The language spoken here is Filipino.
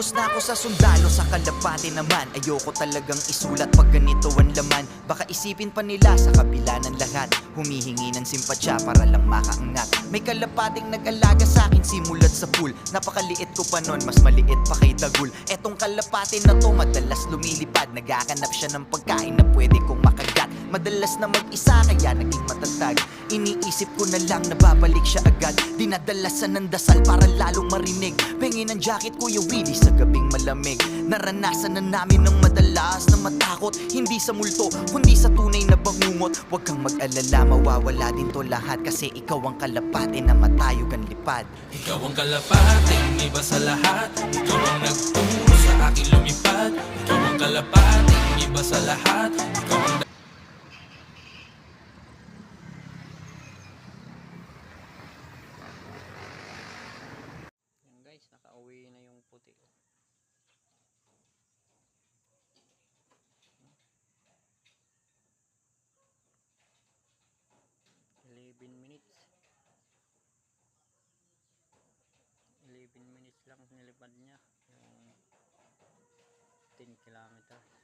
Tapos na ako sa sundalo, sa kalapate naman. Ayoko talagang isulat pag ganito ang laman. Baka isipin pa nila sa kabila ng lahat, humihingi ng simpatsya para lang makaangat. May kalapating nag-alaga sa akin simulat sa pool. Napakaliit ko pa nun, mas maliit pa kay Dagul. Etong kalapate na to madalas lumilipad, naghahanap siya ng pagkain na pwede kong makagat. Madalas na mag-isa kaya naging matatag. Iniisip ko na lang na babalik siya agad. Dinadalasan ng dasal para lalong marinig. Pengi ng jacket Kuya Willie sa gabing malamig. Naranasan na namin ng madalas na matakot. Hindi sa multo, kundi sa tunay na bangungot. Huwag kang mag-alala, mawawala din to lahat. Kasi ikaw ang kalapate na matayog ang lipad. Ikaw ang kalapate, iba sa lahat. Ikaw ang nagturo sa akin lumipad. Ikaw ang kalapate, iba sa lahat. Ikaw ang Yan guys, nakauwi na yung puti. 11 minutes lang nilipad niya yung 10 kilometers.